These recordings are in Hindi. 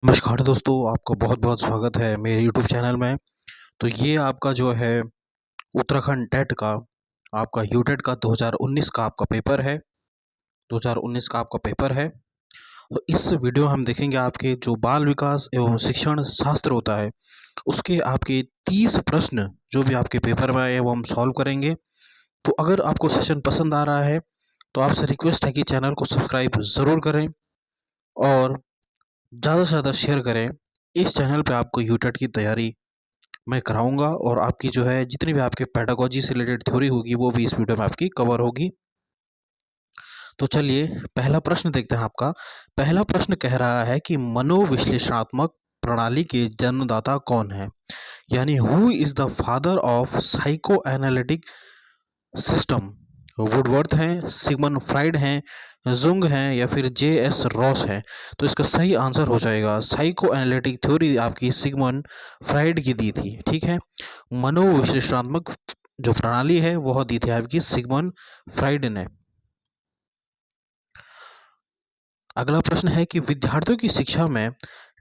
नमस्कार दोस्तों, आपका बहुत-बहुत स्वागत है मेरे यूट्यूब चैनल में। तो ये आपका जो है उत्तराखंड टेट का आपका यूटेट का 2019 का आपका पेपर है। 2019 का आपका पेपर है। तो इस वीडियो में हम देखेंगे आपके जो बाल विकास एवं शिक्षण शास्त्र होता है, उसके आपके 30 प्रश्न जो भी आपके पेपर में आए हैं वो हम सॉल्व करेंगे। तो अगर आपको सेशन पसंद आ रहा है तो आपसे रिक्वेस्ट है कि चैनल को सब्सक्राइब ज़रूर करें और ज़्यादा से ज़्यादा शेयर करें। इस चैनल पे आपको यूटेट की तैयारी मैं कराऊँगा और आपकी जो है जितनी भी आपके पेडागोजी से रिलेटेड थ्योरी होगी वो भी इस वीडियो में आपकी कवर होगी। तो चलिए पहला प्रश्न देखते हैं आपका। पहला प्रश्न कह रहा है कि मनोविश्लेषणात्मक प्रणाली के जन्मदाता कौन है? यानी who is the father of psycho analytic system? Woodworth हैं, सिगमंड फ्राइड हैं, जुंग हैं या फिर जे.एस. रॉस हैं? तो इसका सही आंसर हो जाएगा साइको एनालिटिक थ्योरी आपकी सिगमंड फ्राइड की दी थी। ठीक है, मनोविश्लेषणात्मक जो प्रणाली है वह दी थी आपकी सिगमंड फ्राइड ने। अगला प्रश्न है कि विद्यार्थियों की शिक्षा में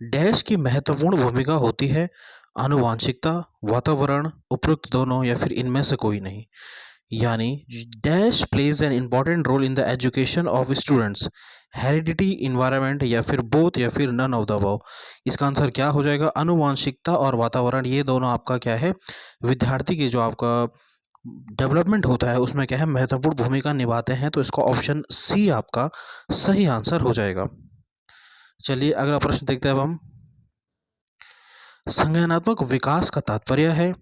डैश की महत्वपूर्ण भूमिका होती है? आनुवांशिकता, वातावरण, उपरोक्त दोनों या फिर इनमें से कोई नहीं? यानी dash plays an important role in the education of students, heredity, environment या फिर बोथ या फिर नन ऑफ द अबव? इसका आंसर क्या हो जाएगा? आनुवांशिकता और वातावरण, ये दोनों आपका क्या है, विद्यार्थी की जो आपका डेवलपमेंट होता है उसमें क्या है, महत्वपूर्ण भूमिका निभाते हैं। तो इसका ऑप्शन सी आपका सही आंसर हो जाएगा। चलिए अगला प्रश्न देखते हैं अब हम। संज्ञानात्मक विकास का तात्पर्य है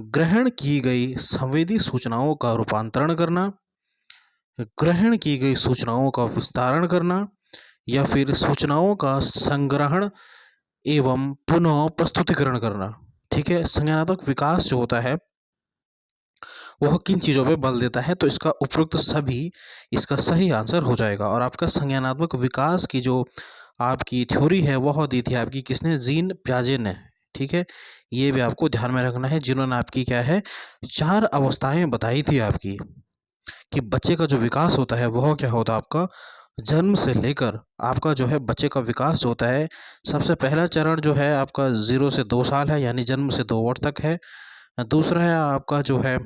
ग्रहण की गई संवेदी सूचनाओं का रूपांतरण करना, ग्रहण की गई सूचनाओं का विस्तारण करना या फिर सूचनाओं का संग्रहण एवं पुनः प्रस्तुतिकरण करना। ठीक है, संज्ञानात्मक विकास जो होता है वह किन चीज़ों पे बल देता है? तो इसका उपरोक्त सभी इसका सही आंसर हो जाएगा। और आपका संज्ञानात्मक विकास की जो आपकी थ्योरी है वह दी थी आपकी किसने? जीन प्याजे ने। ठीक है, ये भी आपको ध्यान में रखना है, जिन्होंने आपकी क्या है 4 अवस्थाएं बताई थी आपकी कि बच्चे का जो विकास होता है वह क्या होता है आपका जन्म से लेकर आपका जो है बच्चे का विकास जो होता है, सबसे पहला चरण जो है आपका 0 से 2 साल है, यानी जन्म से 2 वर्ष तक है। दूसरा है आपका जो है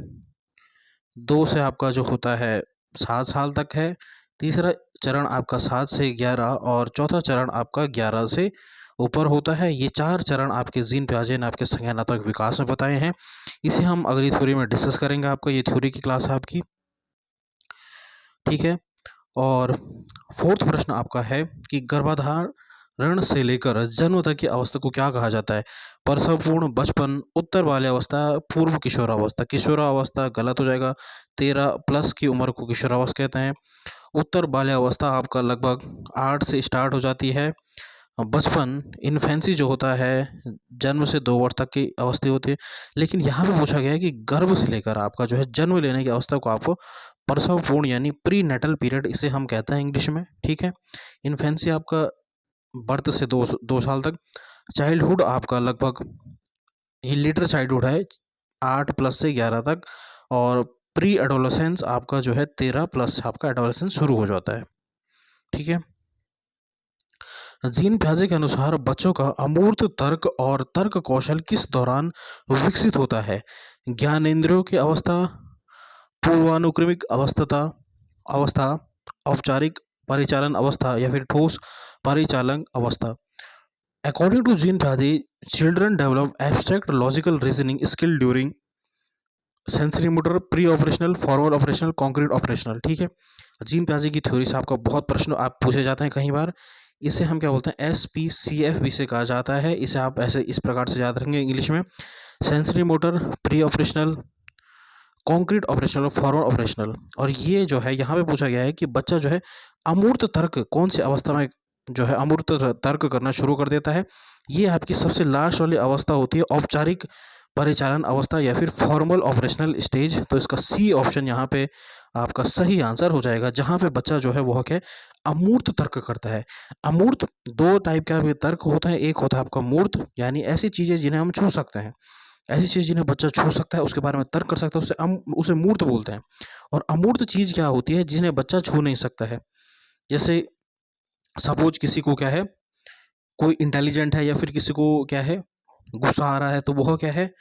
2 से आपका जो होता है 7 साल तक है। तीसरा चरण आपका 7 से 11 और चौथा चरण आपका 11 से ऊपर होता है। ये 4 चरण आपके जीन प्याजे ने आपके संज्ञानात्मक विकास में बताए हैं। इसे हम अगली थ्योरी में डिस्कस करेंगे। आपका ये थ्योरी की क्लास है आपकी। ठीक है, और फोर्थ प्रश्न आपका है कि गर्भाधारण से लेकर जन्म तक की अवस्था को क्या कहा जाता है? प्रसवपूर्ण, बचपन, उत्तर बाल्यावस्था, पूर्व किशोरावस्था। किशोरावस्था गलत हो जाएगा, 13 प्लस की उम्र को किशोरावस्था कहते हैं। उत्तर बाल्यावस्था आपका लगभग 8 से स्टार्ट हो जाती है। बचपन इन्फेंसी जो होता है जन्म से 2 वर्ष तक की अवस्था होती है। लेकिन यहाँ पे पूछा गया है कि गर्भ से लेकर आपका जो है जन्म लेने की अवस्था को आप प्रसवपूर्ण यानी प्री नेटल पीरियड इसे हम कहते हैं इंग्लिश में। ठीक है, इन्फेंसी आपका बर्थ से 2 साल तक। चाइल्डहुड आपका लगभग ये लिटर चाइल्डहुड है 8 प्लस से 11 तक। और प्री एडोलेसेंस आपका जो है 13 प्लस आपका एडोलेसेंस शुरू हो जाता है। ठीक है, जीन प्याजे के अनुसार बच्चों का अमूर्त तर्क और तर्क कौशल किस दौरान विकसित होता है? ज्ञानेंद्रियों की अवस्था, पूर्वानुक्रमिक अवस्था, औपचारिक परिचालन अवस्था या फिर ठोस परिचालन अवस्था? अकॉर्डिंग टू जीन प्याजे, children develop abstract logical reasoning skill during sensory motor, pre operational, forward operational, concrete operational. ठीक है, जीन प्याजे की थ्योरी से आपका बहुत प्रश्न आप पूछे जाते हैं कई बार। इसे हम क्या बोलते हैं? SPCF भी से कहा जाता है। इसे आप ऐसे इस प्रकार से याद रखेंगे इंग्लिश में: sensory motor, pre operational, concrete operational और फॉरवर्ड ऑपरेशनल। और ये जो है यहाँ पे पूछा गया है कि बच्चा जो है अमूर्त तर्क कौन सी अवस्था में जो है अमूर्त तर्क करना शुरू कर देता है? ये आपकी सबसे लास्ट वाली अवस्था होती है, औपचारिक परिचालन अवस्था या फिर फॉर्मल ऑपरेशनल स्टेज। तो इसका सी ऑप्शन यहाँ पे आपका सही आंसर हो जाएगा, जहाँ पे बच्चा जो है वह क्या अमूर्त तर्क करता है। अमूर्त 2 टाइप के आपके तर्क होते हैं। एक होता है आपका मूर्त, यानी ऐसी चीज़ें जिन्हें हम छू सकते हैं, ऐसी चीज़ जिन्हें बच्चा छू सकता है, उसके बारे में तर्क कर सकता है, उसे मूर्त बोलते हैं। और अमूर्त चीज़ क्या होती है? जिन्हें बच्चा छू नहीं सकता है। जैसे सपोज किसी को क्या है कोई इंटेलिजेंट है या फिर किसी को क्या है गुस्सा आ रहा है, तो वह क्या है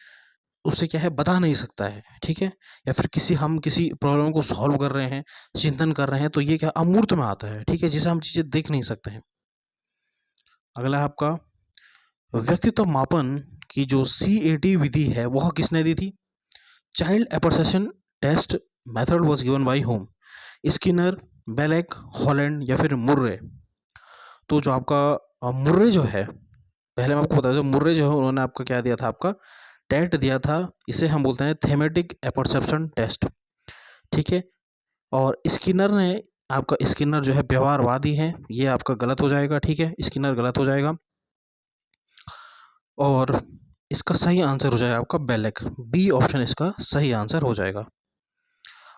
उससे क्या है बता नहीं सकता है, ठीक है। या फिर हम किसी प्रॉब्लम को सॉल्व कर रहे हैं, चिंतन कर रहे हैं, तो ये क्या अमूर्त में आता है, ठीक है, जिसे हम चीज़ें देख नहीं सकते हैं। अगला है आपका व्यक्तित्व मापन की जो CAT विधि है वह किसने दी थी? Child appreciation test method was given by whom? Skinner, Bellak, Holland या फिर मुर्रे? तो जो आपका मुर्रे जो है, पहले मैं आपको बता दूं, मुर्रे जो है उन्होंने आपका क्या दिया था, आपका टेट दिया था। इसे हम बोलते हैं थेमेटिक एपर्सेप्शन टेस्ट, ठीक है। और स्किनर ने स्किनर जो है व्यवहारवादी है, ये आपका गलत हो जाएगा, ठीक है, स्किनर गलत हो जाएगा। और इसका सही आंसर हो जाएगा आपका बेलेक, बी ऑप्शन इसका सही आंसर हो जाएगा।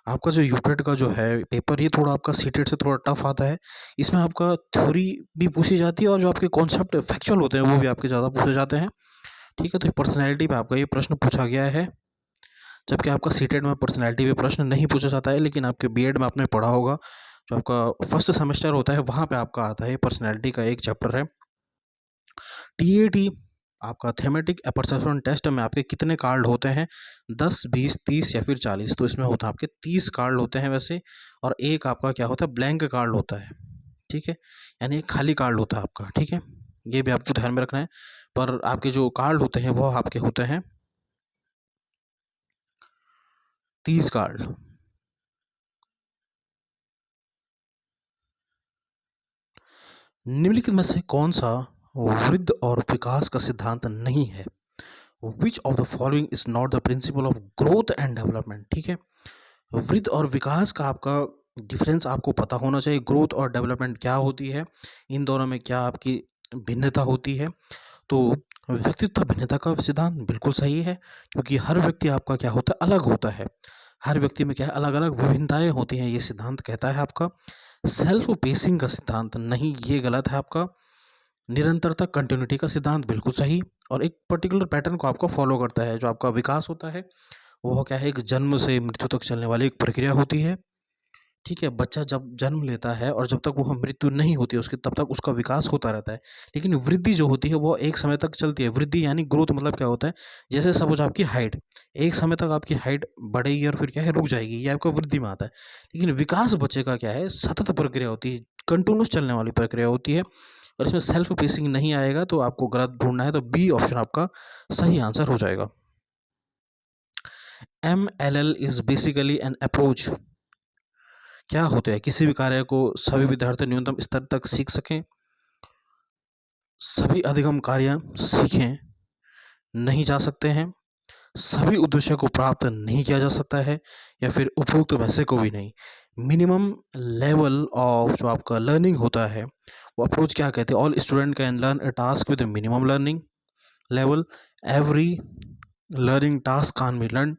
आपका जो यूटेट का जो है पेपर, ये थोड़ा आपका सीटेट से थोड़ा टफ आता है। इसमें आपका थ्योरी भी पूछी जाती है और जो आपके कॉन्सेप्ट फैक्चुअल होते हैं वो भी आपके ज़्यादा पूछे जाते हैं, ठीक है। तो पर्सनैलिटी पे आपका ये प्रश्न पूछा गया है, जबकि आपका सीटेट में पर्सनैलिटी पे प्रश्न नहीं पूछा जाता है, लेकिन आपके बीएड में आपने पढ़ा होगा, जो आपका फर्स्ट सेमेस्टर होता है वहाँ पे आपका आता है, पर्सनैलिटी का एक चैप्टर है। TAT आपका थेमेटिक एपर्सेप्शन टेस्ट में आपके कितने कार्ड होते हैं? 10, 20, 30 या फिर 40? तो इसमें होता है आपके 30 कार्ड होते हैं वैसे, और एक आपका क्या होता है ब्लैंक कार्ड होता है, ठीक है, यानी एक खाली कार्ड होता है आपका, ठीक है। ये भी आपको ध्यान में रखना है। पर आपके जो कार्ड होते हैं वो आपके होते हैं 30 कार्ड। निम्नलिखित में से कौन सा वृद्धि और विकास का सिद्धांत नहीं है? Which of the following is not the principle of growth and development? ठीक है, वृद्धि और विकास का आपका डिफरेंस आपको पता होना चाहिए। ग्रोथ और डेवलपमेंट क्या होती है, इन दोनों में क्या आपकी भिन्नता होती है? तो व्यक्तित्व भिन्नता का सिद्धांत बिल्कुल सही है, क्योंकि हर व्यक्ति आपका क्या होता है अलग होता है, हर व्यक्ति में क्या है अलग अलग विभिन्नताएं होती हैं, ये सिद्धांत कहता है आपका। सेल्फ पेसिंग का सिद्धांत नहीं, ये गलत है आपका। निरंतरता कंटिन्यूटी का सिद्धांत बिल्कुल सही, और एक पर्टिकुलर पैटर्न को आपका फॉलो करता है। जो आपका विकास होता है वो क्या है, एक जन्म से मृत्यु तक चलने वाली एक प्रक्रिया होती है, ठीक है। बच्चा जब जन्म लेता है और जब तक वो मृत्यु नहीं होती है उसकी, तब तक उसका विकास होता रहता है। लेकिन वृद्धि जो होती है वो एक समय तक चलती है। वृद्धि यानी ग्रोथ मतलब क्या होता है, जैसे सपोज आपकी हाइट, एक समय तक आपकी हाइट बढ़ेगी और फिर क्या है रुक जाएगी, ये आपका वृद्धि में आता है। लेकिन विकास बच्चे का क्या है सतत प्रक्रिया होती है, कंटिन्यूस चलने वाली प्रक्रिया होती है, और इसमें सेल्फ पेसिंग नहीं आएगा, तो आपको गलत ढूंढना है, तो बी ऑप्शन आपका सही आंसर हो जाएगा। MLL is basically an approach, क्या होता है, किसी भी कार्य को सभी विद्यार्थी न्यूनतम स्तर तक सीख सकें, सभी अधिगम कार्य सीखें नहीं जा सकते हैं, सभी उद्देश्यों को प्राप्त नहीं किया जा सकता है, या फिर उपयुक्त वैसे को भी नहीं। मिनिमम लेवल ऑफ जो आपका लर्निंग होता है वो अप्रोच क्या कहते हैं? All student can learn a task with minimum learning level, every learning task can be learn,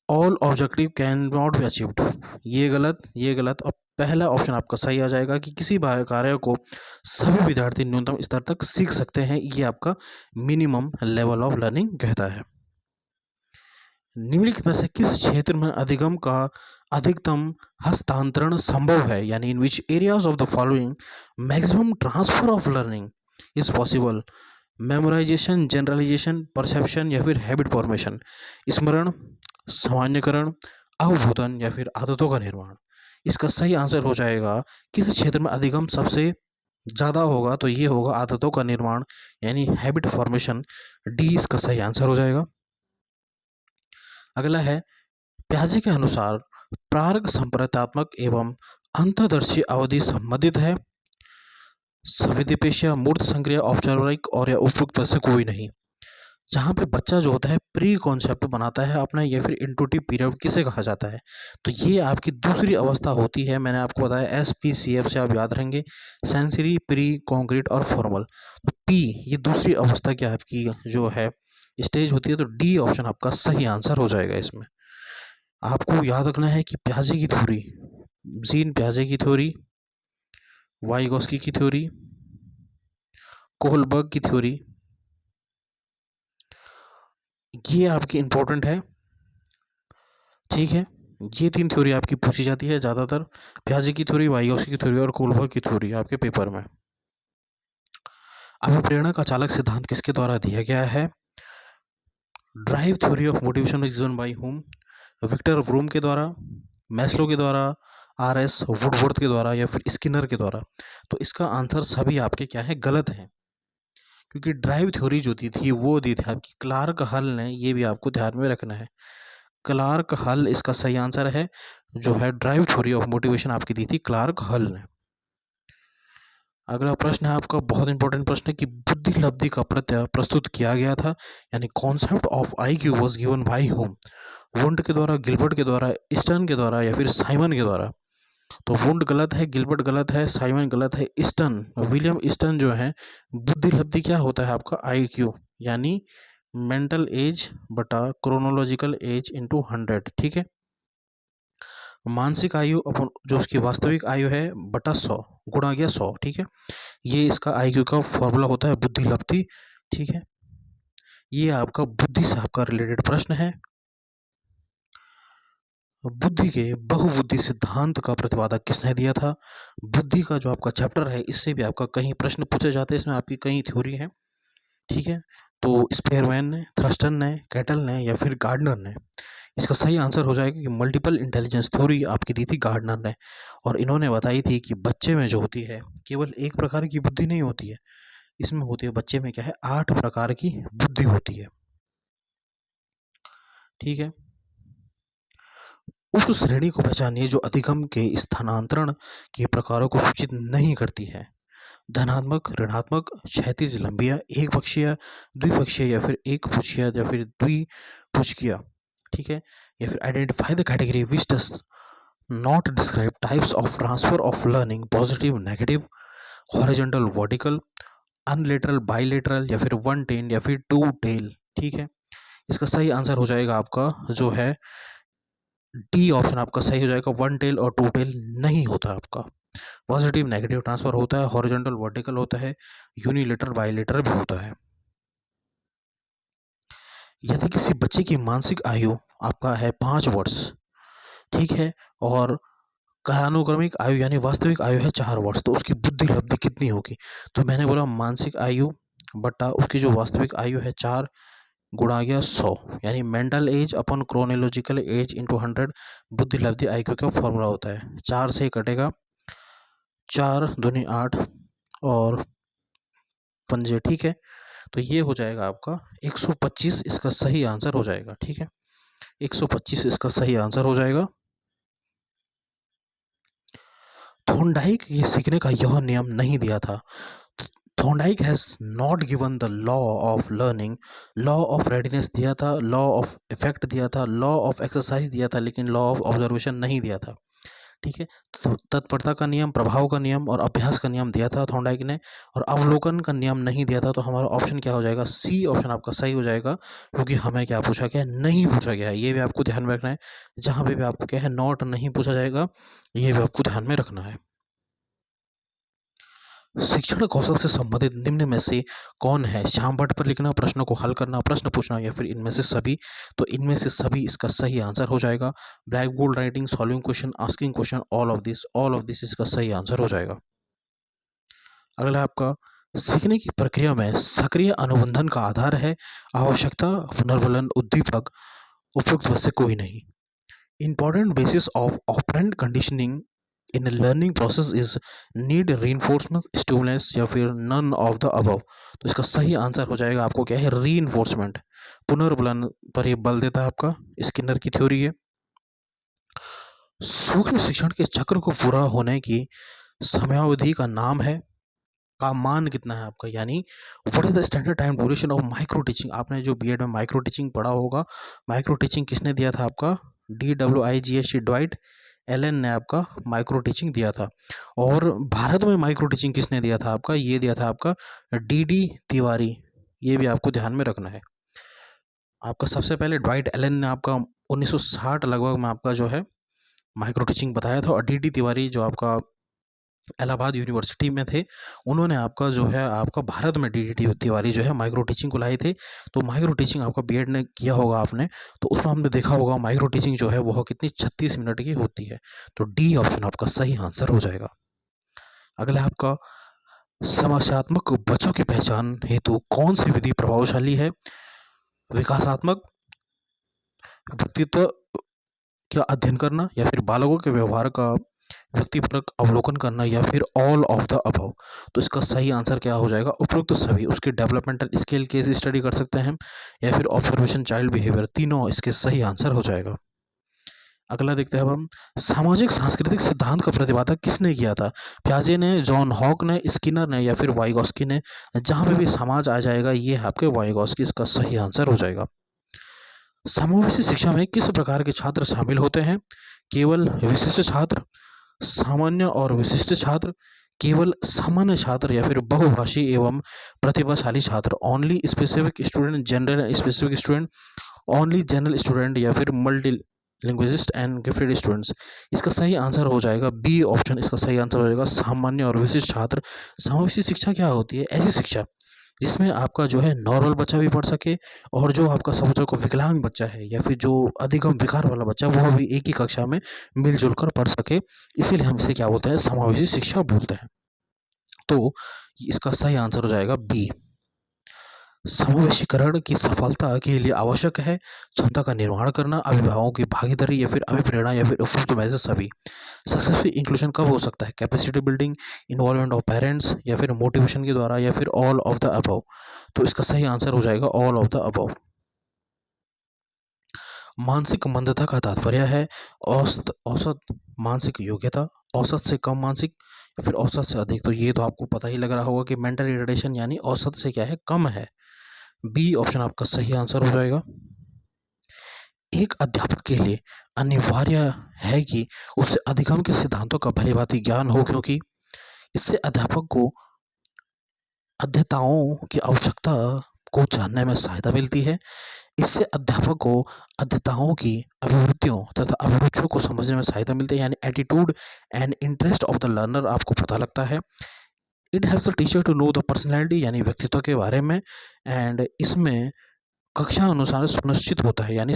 all objective can not be achieved. ये गलत, ये गलत, और पहला ऑप्शन आपका सही आ जाएगा कि किसी कार्य को सभी विद्यार्थी न्यूनतम स्तर तक सीख सकते हैं, ये आपका मिनिमम लेवल ऑफ लर्निंग कहता है। निम्नलिखित में से किस क्षेत्र में अधिगम का अधिकतम हस्तांतरण संभव है, यानी in which areas of the following maximum transfer of learning is possible? Memorisation, generalisation, perception या फिर हैबिट फॉर्मेशन? स्मरण, सामान्यकरण, अवबोधन या फिर आदतों का निर्माण? इसका सही आंसर हो जाएगा किस क्षेत्र में अधिगम सबसे ज़्यादा होगा, तो ये होगा आदतों का निर्माण, यानी हैबिट फॉर्मेशन, डी इसका सही आंसर हो जाएगा। अगला है प्याजे के अनुसार प्रार्ग संप्रदात्मक एवं अंतर्दर्शी अवधि संबंधित है? संवेदीपेशीय, मूर्त संक्रिया, औपचारिक और या उपयुक्त में से कोई नहीं। जहाँ पे बच्चा जो होता है प्री कॉन्सेप्ट बनाता है अपना, या फिर इंटूटिव पीरियड किसे कहा जाता है, तो ये आपकी दूसरी अवस्था होती है। मैंने आपको बताया SPCF से आप याद रहेंगे, सेंसरी, प्री, कॉन्क्रीट और फॉर्मल। तो पी ये दूसरी अवस्था की आपकी जो है स्टेज होती है, तो डी ऑप्शन आपका सही आंसर हो जाएगा। इसमें आपको याद रखना है कि प्याजे की थ्योरी, जीन प्याजे की थ्योरी, वाइगोस्की की थ्योरी, कोहलबर्ग की थ्योरी, ये आपकी इंपॉर्टेंट है, ठीक है। ये 3 थ्योरी आपकी पूछी जाती है ज़्यादातर, प्याजे की थ्योरी, वाइगोस्की की थ्योरी और कोहलबर्ग की थ्योरी आपके पेपर में। अभिप्रेरणा का चालक सिद्धांत किसके द्वारा दिया गया है? Drive theory of motivation is given by whom? Victor Vroom के द्वारा, मैस्लो के द्वारा, आर.एस. वुडवर्थ के द्वारा या फिर स्किनर के द्वारा? तो इसका आंसर सभी आपके क्या है, गलत हैं, क्योंकि ड्राइव थ्योरी जो दी थी वो दी थी आपकी क्लार्क हल ने। ये भी आपको ध्यान में रखना है, क्लार्क हल इसका सही आंसर है। जो है ड्राइव थ्योरी ऑफ मोटिवेशन आपकी दी थी क्लार्क हल ने। अगला प्रश्न है आपका, बहुत इंपॉर्टेंट प्रश्न है कि बुद्धि लब्धि का प्रत्यय प्रस्तुत किया गया था, यानी concept of IQ was given by हुम? वुंड के द्वारा, गिलबर्ट के द्वारा, ईस्टर्न के द्वारा या फिर साइमन के द्वारा? तो वुंड गलत है, गिलबर्ट गलत है, साइमन गलत है, ईस्टर्न, विलियम ईस्टर्न जो है। बुद्धि लब्धि क्या होता है आपका? IQ, यानी मेंटल एज बटा क्रोनोलॉजिकल एज इंटू 100, ठीक है। मानसिक आयु अपन जो उसकी वास्तविक आयु है बटा 100 गुणा गया 100, ठीक है। ये इसका IQ का फॉर्मूला होता है, बुद्धि लब्धि, ठीक है। ये आपका बुद्धि से आपका रिलेटेड प्रश्न है। बुद्धि के बहुबुद्धि सिद्धांत का प्रतिपादक किसने दिया था? बुद्धि का जो आपका चैप्टर है इससे भी आपका कहीं प्रश्न पूछे जाते हैं, इसमें आपकी कई थ्योरी है, ठीक है। तो स्पेयरमैन ने, थ्रस्टन ने, कैटल ने या फिर गार्डनर ने? इसका सही आंसर हो जाएगा कि मल्टीपल इंटेलिजेंस थ्योरी आपकी दी थी गार्डनर ने, और इन्होंने बताई थी कि बच्चे में जो होती है केवल एक प्रकार की बुद्धि नहीं होती है, इसमें होती है बच्चे में क्या है, 8 प्रकार की बुद्धि होती है, ठीक है। उस श्रेणी को पहचानिए जो अधिगम के स्थानांतरण के प्रकारों को सूचित नहीं करती है। धनात्मक, ऋणात्मक, क्षैतिज लंबिया, एक पक्षीय, द्विपक्षीय या फिर एक पुच्छीय या फिर द्विपुच्छकीय, ठीक है। या फिर identify the category which does not describe types of transfer of learning, positive, negative, horizontal, vertical, unilateral, bilateral या फिर वन टेन या फिर टू टेल, ठीक है। इसका सही आंसर हो जाएगा आपका जो है डी ऑप्शन आपका सही हो जाएगा, वन टेल और टू टेल नहीं होता आपका। पॉजिटिव नेगेटिव ट्रांसफर होता है, हॉरिजॉन्टल वर्टिकल होता है, यूनिलेटरल बाइलेटरल भी होता है। यदि किसी बच्चे की मानसिक आयु आपका है 5 वर्ष, ठीक है, और कालानुक्रमिक आयु यानी वास्तविक आयु है 4 वर्ष, तो उसकी बुद्धि लब्धि कितनी होगी? तो मैंने बोला मानसिक आयु बटा उसकी जो वास्तविक आयु है 4 गुणा गया 100, यानी मेंटल एज अपन क्रोनोलॉजिकल एज इंटू 100 बुद्धि लब्धि IQ का फॉर्मूला होता है। 4 से कटेगा, 4 दूनी 8 और पंजे, ठीक है। तो ये हो जाएगा आपका 125, इसका सही आंसर हो जाएगा, ठीक है। 125 इसका सही आंसर हो जाएगा। थॉर्नडाइक ये सीखने का यह नियम नहीं दिया था। Thorndike has not given the law of learning, law of readiness दिया था, लॉ ऑफ इफेक्ट दिया था, लॉ ऑफ एक्सरसाइज दिया था, लेकिन लॉ ऑफ ऑब्जर्वेशन नहीं दिया था, ठीक है। तो तत्परता का नियम, प्रभाव का नियम और अभ्यास का नियम दिया था थॉर्नडाइक ने, और अवलोकन का नियम नहीं दिया था। तो हमारा ऑप्शन क्या हो जाएगा? सी ऑप्शन आपका सही हो जाएगा, क्योंकि हमें क्या पूछा गया है, नहीं पूछा गया है। ये भी आपको ध्यान में रखना है, जहाँ पे भी आपको क्या है नॉट नहीं पूछा जाएगा, ये भी आपको ध्यान में रखना है। शिक्षण कौशल से संबंधित निम्न में से कौन है? श्याम भट्ट पर लिखना, प्रश्नों को हल करना, प्रश्न पूछना या फिर इनमें से सभी? तो इनमें से सभी इसका सही आंसर हो जाएगा। Black board writing, solving question, asking question, all of this इसका सही आंसर हो जाएगा। अगला आपका, सीखने की प्रक्रिया में सक्रिय अनुबंधन का आधार है आवश्यकता, पुनर्बलन, उद्दीपक, उपयुक्त में से कोई नहीं। Important basis of operant conditioning in learning process is need, reinforcement, stimulants या फिर नन ऑफ द अबव? तो इसका सही आंसर हो जाएगा आपको क्या है, रीइंफोर्समेंट, पुनर्बलन पर यह बल देता है आपका, स्किनर की थ्योरी है। सूक्ष्म शिक्षण के चक्र को पूरा होने की समयावधि का नाम है, का मान कितना है आपका, यानी what is the standard time duration of micro teaching? आपने जो बीएड में माइक्रो टीचिंग पढ़ा होगा, माइक्रो टीचिंग किसने दिया था आपका? DWIGHT ड्वाइट एलन ने आपका माइक्रो टीचिंग दिया था। और भारत में माइक्रो टीचिंग किसने दिया था आपका? ये दिया था आपका DD तिवारी, ये भी आपको ध्यान में रखना है। आपका सबसे पहले ड्वाइट एलन ने आपका 1960 लगभग में आपका जो है माइक्रो टीचिंग बताया था, और DD तिवारी जो आपका इलाहाबाद यूनिवर्सिटी में थे, उन्होंने आपका जो है आपका भारत में DD तिवारी जो है माइक्रो टीचिंग को लाए थे। तो माइक्रो टीचिंग आपका बीएड ने किया होगा आपने, तो उसमें हमने देखा होगा माइक्रो टीचिंग जो है वह कितनी 36 मिनट की होती है। तो डी ऑप्शन आपका सही आंसर हो जाएगा। अगला आपका, समस्यात्मक बच्चों की पहचान हेतु कौन सी विधि प्रभावशाली है? विकासात्मक व्यक्तित्व का अध्ययन करना, या फिर बालकों के व्यवहार का व्यक्तिपरक अवलोकन करना, या फिर ऑल ऑफ द अबव? तो इसका सही आंसर क्या हो जाएगा? उपरोक्त सभी। उसके डेवलपमेंटल स्केल केस स्टडी कर सकते हैं, या फिर ऑब्जर्वेशन चाइल्ड बिहेवियर, तीनों इसके सही आंसर हो जाएगा। अगला देखते हैं अब हम, सामाजिक सांस्कृतिक सिद्धांत का प्रतिपादन किसने किया था? प्याजे ने, जॉन हॉक ने, स्किनर ने, या फिर वाइगॉस्की ने? जहां पे भी समाज आ जाएगा ये है आपके वाइगॉस्की, इसका सही आंसर हो जाएगा। समावेशी शिक्षा में किस प्रकार के छात्र शामिल होते हैं? केवल विशिष्ट छात्र, सामान्य और विशिष्ट छात्र, केवल सामान्य छात्र, या फिर बहुभाषी एवं प्रतिभाशाली छात्र? Only specific student, general and specific student, only general student, या फिर multi linguist and gifted students? इसका सही आंसर हो जाएगा बी ऑप्शन, इसका सही आंसर हो जाएगा सामान्य और विशिष्ट छात्र। समावेशी शिक्षा क्या होती है? ऐसी शिक्षा जिसमें आपका जो है नॉर्मल बच्चा भी पढ़ सके, और जो आपका समझो को विकलांग बच्चा है या फिर जो अधिगम विकार वाला बच्चा, वह भी एक ही कक्षा में मिलजुल कर पढ़ सके। इसीलिए हम इसे क्या बोलते हैं? समावेशी शिक्षा बोलते हैं। तो इसका सही आंसर हो जाएगा बी। समावेशीकरण की सफलता के लिए आवश्यक है क्षमता का निर्माण करना, अभिभावकों की भागीदारी, या फिर अभिप्रेरणा, या फिर उपयुक्त में से सभी। सक्सेसफुल इंक्लूजन कब हो सकता है? Capacity building, involvement of parents, या फिर मोटिवेशन के द्वारा, या फिर ऑल ऑफ द अबव? तो इसका सही आंसर हो जाएगा ऑल ऑफ द अबव। मानसिक मंदता का तात्पर्य है औसत औसत मानसिक योग्यता, औसत से कम मानसिक, या फिर औसत से अधिक। तो ये तो आपको पता ही लग रहा होगा कि मेंटल रिटार्डेशन यानी औसत से क्या है? कम है। बी ऑप्शन आपका सही आंसर हो जाएगा। एक अध्यापक के लिए अनिवार्य है कि उसे अधिगम के सिद्धांतों का भलीभांति ज्ञान हो, क्योंकि इससे अध्यापक को अध्येताओं की आवश्यकता को जानने में सहायता मिलती है। इससे अध्यापक को अध्येताओं की अभिवृत्तियों तथा अभिरुचियों को समझने में सहायता मिलती है, यानी attitude and interest of the learner आपको पता लगता है। It helps the teacher to know the personality, यानी व्यक्तित्व के बारे में। एंड इसमें कक्षा अनुसार सुनिश्चित होता है, यानी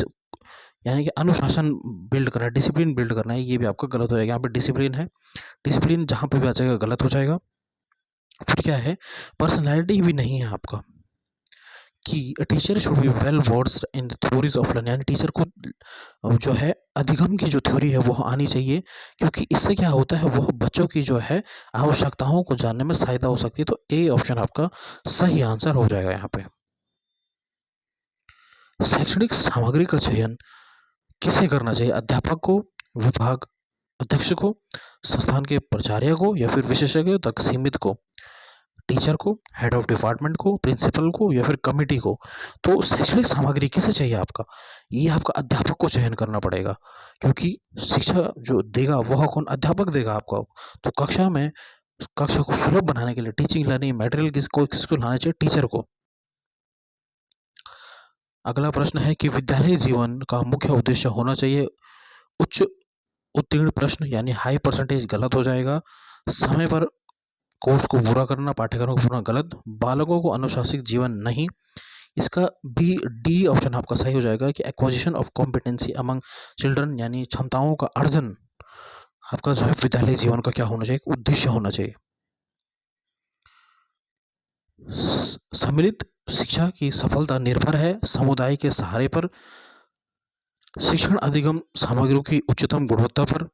कि अनुशासन बिल्ड करना है, डिसिप्लिन बिल्ड करना है। ये भी आपका गलत हो जाएगा। यहाँ पे डिसिप्लिन है, डिसिप्लिन जहाँ पे भी आ जाएगा गलत हो जाएगा। फिर क्या है? पर्सनैलिटी भी नहीं है आपका, कि teacher should be well versed in the theories of learning, यानी टीचर को जो है अधिगम की जो थ्योरी है वो आनी चाहिए, क्योंकि इससे क्या होता है? वह बच्चों की जो है आवश्यकताओं को जानने में सहायता हो सकती है। तो ए ऑप्शन आपका सही आंसर हो जाएगा यहाँ पे। शैक्षणिक सामग्री का चयन किसे करना चाहिए? अध्यापक को, विभाग अध्यक्ष को, संस्थान के प्राचार्य को, या फिर विशेषज्ञों तक सीमित को? टीचर को, हेड ऑफ डिपार्टमेंट को, प्रिंसिपल को, या फिर कमिटी को? तो शैक्षणिक सामग्री किसे चाहिए आपका? ये आपका अध्यापक को चयन करना पड़ेगा, क्योंकि शिक्षा जो देगा वह कौन? अध्यापक देगा आपको। तो कक्षा को सुलभ बनाने के लिए टीचिंग लर्निंग मटेरियल किसको लाना चाहिए? टीचर को। अगला प्रश्न है कि विद्यालय जीवन का मुख्य उद्देश्य होना चाहिए उच्च उत्तीर्ण प्रश्न, यानी हाई परसेंटेज, गलत हो जाएगा। समय पर कोर्स को पूरा करना, पाठ्यक्रम को पूरा, गलत। बालकों को अनुशासित जीवन, नहीं। इसका बी डी ऑप्शन आपका सही हो जाएगा कि acquisition of competency among children, यानी क्षमताओं का अर्जन आपका जो है विद्यालय जीवन का क्या होना चाहिए? उद्देश्य होना चाहिए। सम्मिलित शिक्षा की सफलता निर्भर है समुदाय के सहारे पर, शिक्षण अधिगम सामग्रियों की उच्चतम गुणवत्ता पर,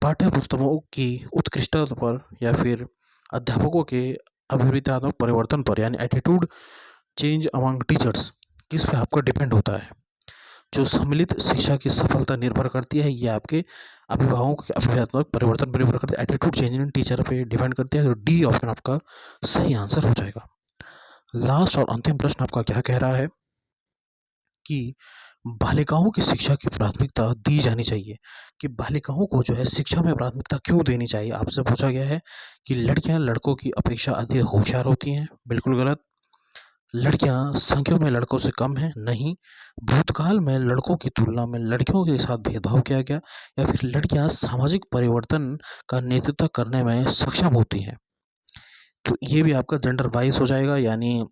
पाठ्य पुस्तकों की उत्कृष्टता पर, या फिर अध्यापकों के अभिवृत्त्यात्मक परिवर्तन पर, यानी एटीट्यूड चेंज अमंग टीचर्स? किस पे आपका डिपेंड होता है? जो सम्मिलित शिक्षा की सफलता निर्भर करती है ये आपके अभिभावकों के अभिवृत्त्यात्मक परिवर्तन पर निर्भर करती है, एटीट्यूड चेंज इन टीचर पे डिपेंड करती है। तो डी ऑप्शन आपका सही आंसर हो जाएगा। लास्ट और अंतिम प्रश्न आपका क्या कह रहा है कि बालिकाओं की शिक्षा की प्राथमिकता दी जानी चाहिए, कि बालिकाओं को जो है शिक्षा में प्राथमिकता क्यों देनी चाहिए? आपसे पूछा गया है कि लड़कियां लड़कों की अपेक्षा अधिक होशियार होती हैं, बिल्कुल गलत। लड़कियां संख्या में लड़कों से कम हैं, नहीं। भूतकाल में लड़कों की तुलना में लड़कियों के साथ भेदभाव किया गया, या फिर लड़कियां सामाजिक परिवर्तन का नेतृत्व करने में सक्षम होती हैं? तो ये भी आपका जेंडर बाइस हो जाएगा, यानी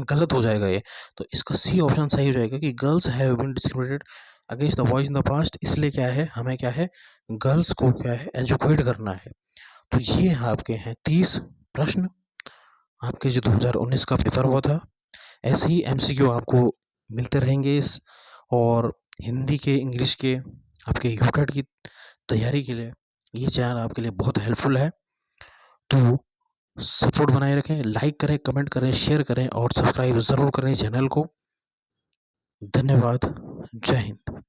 गलत हो जाएगा ये। तो इसका सी ऑप्शन सही हो जाएगा कि girls have been discriminated against the boys in the past. इसलिए क्या है? हमें क्या है? गर्ल्स को क्या है? एजुकेट करना है। तो ये आपके हैं 30 प्रश्न आपके जो 2019 का पेपर हुआ था, ऐसे ही एमसीक्यू आपको मिलते रहेंगे और हिंदी के, इंग्लिश के, आपके यूटेट की तैयारी के लिए ये चैनल आपके लिए बहुत हेल्पफुल है। तो सपोर्ट बनाए रखें, लाइक करें, कमेंट करें, शेयर करें और सब्सक्राइब ज़रूर करें चैनल को। धन्यवाद। जय हिंद।